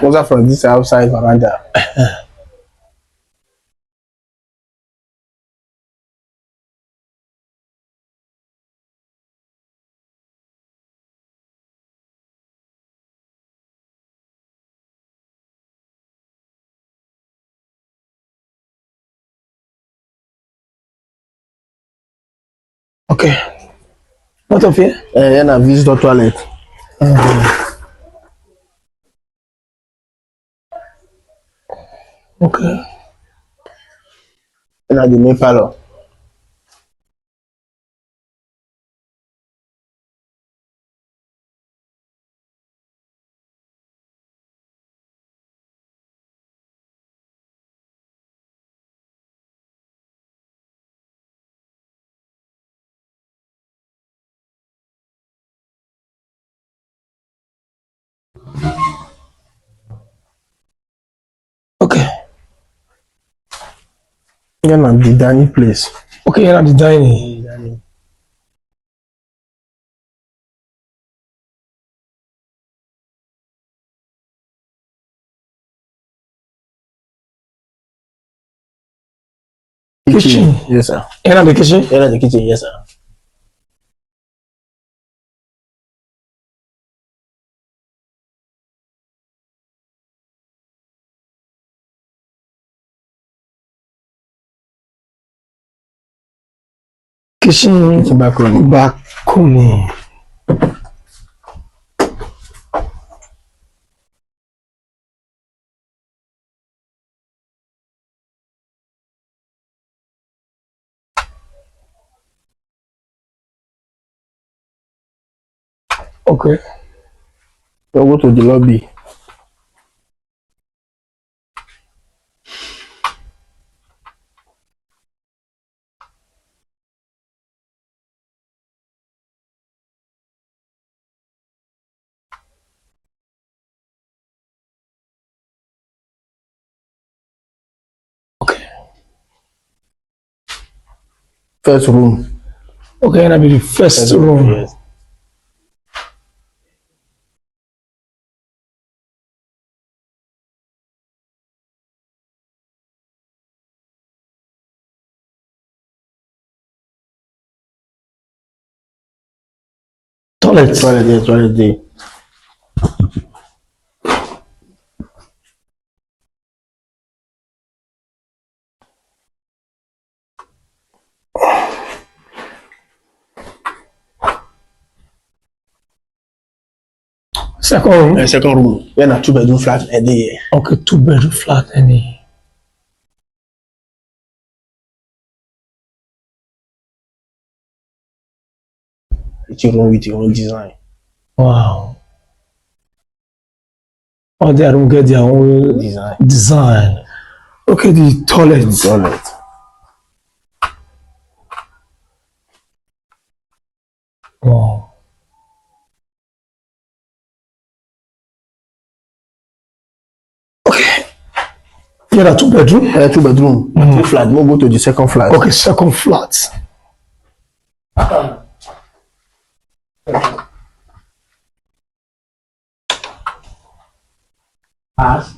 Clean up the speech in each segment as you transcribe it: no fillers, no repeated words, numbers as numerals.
What's that from this outside veranda? Okay. What of here? Yeah, na visitor toilet. Okay. Na the main parlor. Okay. Yeah, na the dining place. Okay, yeah, na the dining. Kitchen. Yes, sir. Yeah, na the kitchen. Yeah, na the kitchen. Yes, sir. Kitchen balcony. Okay. So go to the lobby. Okay. First room. Okay, that'll be the first room. Yes. Toilet. Toilet, yes, toilet there. Second room. Second room. Then a 2 bedroom flat there. Okay, 2 bedroom flat any. It's your room with your own design. Wow. All their room get their own design. Okay, the toilet. The toilet. Wow. Okay. Yeah, that 2 bedroom. 2 bedroom. Two flat. We'll go to the second flat. Okay, second flat. As.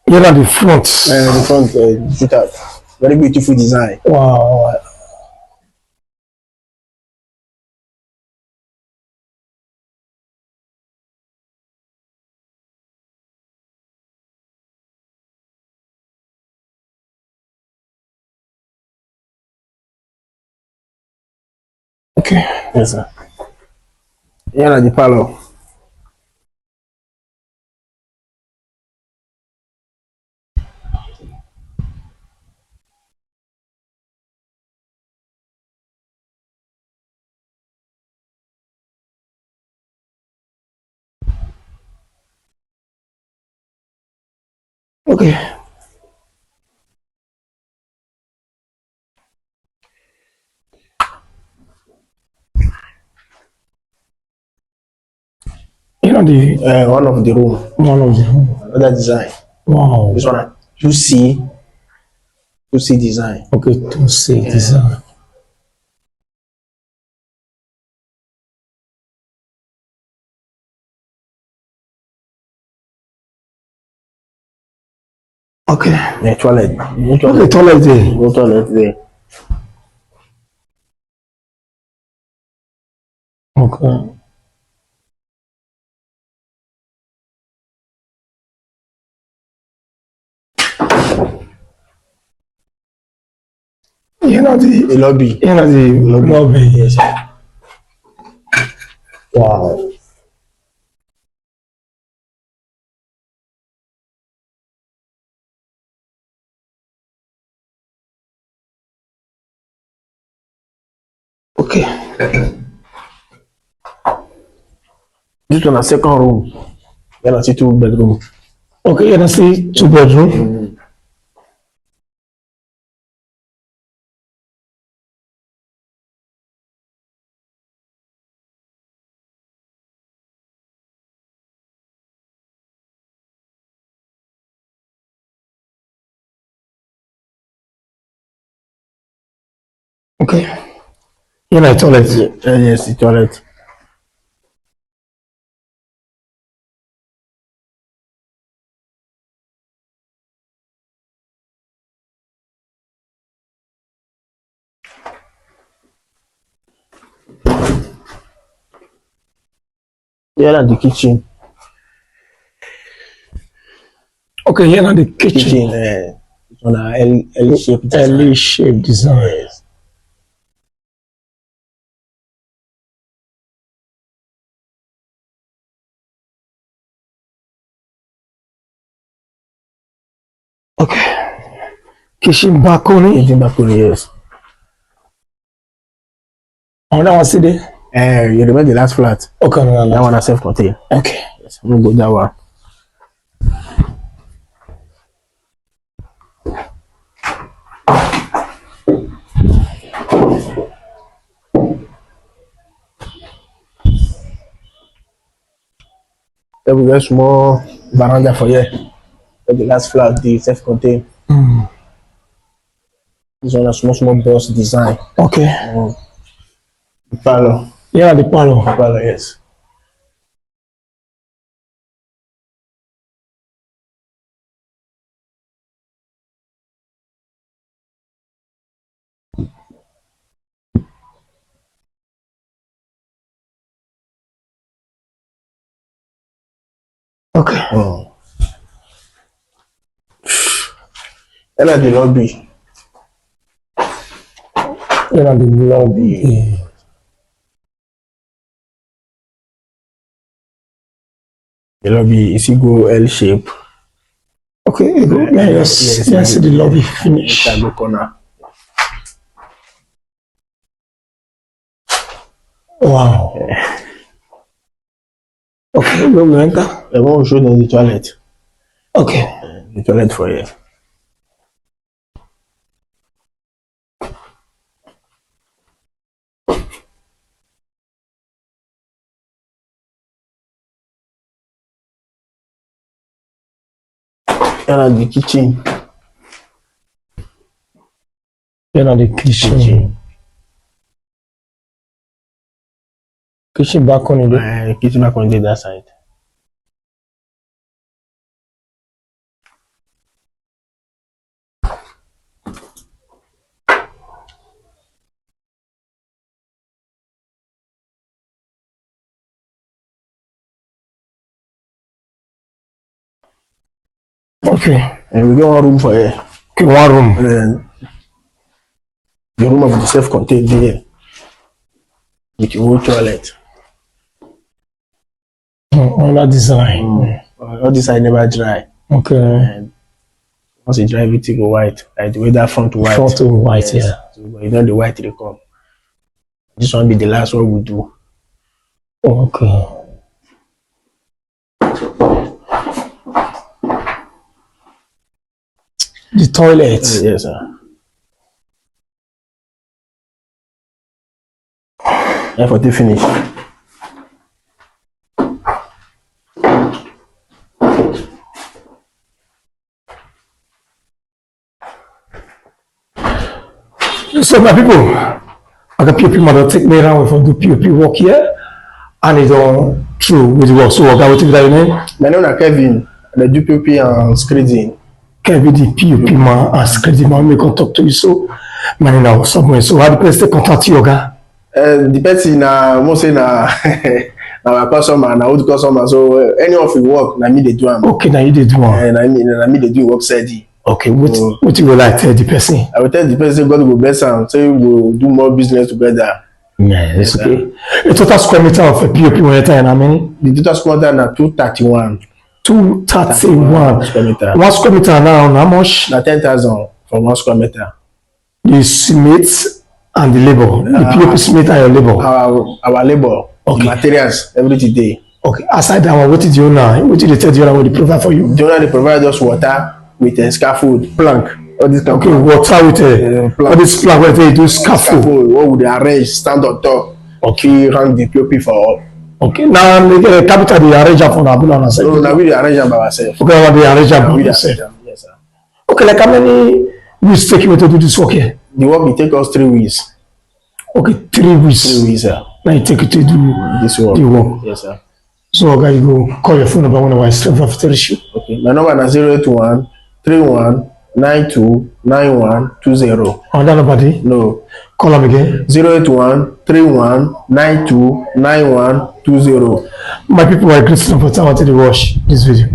Yeah, at the front. The front, put out. Very beautiful design. Wow. Okay. Yes, sir. Yeah, at the parlor. Okay. one of the room. One of the room. Another design. Wow. This one 2C design. Okay, 2C design. Okay. Yeah, toilet. Okay, toilet there. No toilet there. Okay. The lobby. The lobby. Yes. Wow. Okay. This one a second room. Then I see 2 bedroom. Okay, and I see 2 bedroom. Okay. Toilet. Yes, the toilet. Yeah, and the kitchen. Okay, here now the kitchen. It's on a L-shaped design. L-shaped design. Yes. Okay. Kitchen balcony. Kitchen balcony, yes. Oh, that one see there? You remember the last flat? Okay, no. That one is self-contained. Okay. Yes, I'm gonna go that one. There we go, small veranda for here. The last flat, the self-contained. This one a small boss design. Okay. The parlor. Yeah, the parlor. The parlor, yes. Okay. And at the lobby. Yeah, the lobby. The lobby is go L shape. Okay, yes, the lobby finish. Go corner. Wow. Okay, we enter. I want to show them the toilet. Okay. The toilet for here. And the kitchen. The kitchen. Kitchen balcony there. Kitchen balcony that side. Okay. And we get one room for here. Okay, one room. And then the room of the self-contained there. With the whole toilet. All that design. All this side never dry. Okay. And once you dry, everything go white. Like the way that front white. Front to white, yes. Yeah. So, you know the white they come. This one be the last one we do. Okay. The toilet. Yes, sir. Yeah, for the finish. So my people, I got POP mother take me around for do POP work here, and it's on true with work. So I got to that name. My name is Kevin. The do POP and screening. Kevin the POP man and screening man may come talk to you. So my name now somewhere. So how the person contact you, okay? The person mostly na our customer, na old customer. So any of the work, na me they do am. Okay, now you did one. Na me they do work steady. Okay, what you will like tell the person? I will tell the person God go bless am, so we go do more business together. Yeah, that's okay. The total square meter of a POP when you tell how many? The total square meter na 231. 231 square meter. 1 square meter now, how much? Na 10,000 for 1 square meter. The cement and the labor. The POP cement and your labor. Our labor, Okay. materials, everything dey. Okay, aside that one, what did you know? What did they tell the owner what they provide for you? The owner dey provide us water with scaffold, plank, all this kind Okay, water with all this plan where they do scaffold. what would they arrange, stand on top, okay, hang the POP for up. Okay, now the capital they arrange am for Abula and So now we dey arrange am by ourselves. Okay, now they arrange am by We dey yourself. arrange am, yes sir. Okay, like how many weeks take you to do this work here? The work will take us 3 weeks. Okay, 3 weeks. 3 weeks, sir. Now you take it to do This work. the work. Yes, sir. So okay, you go call your phone number when I straight off the issue. Okay. My number is 081 31 92 91 20. On that number, there? No. Call them again. 081 31 92 91 20. My people are great to watch this video.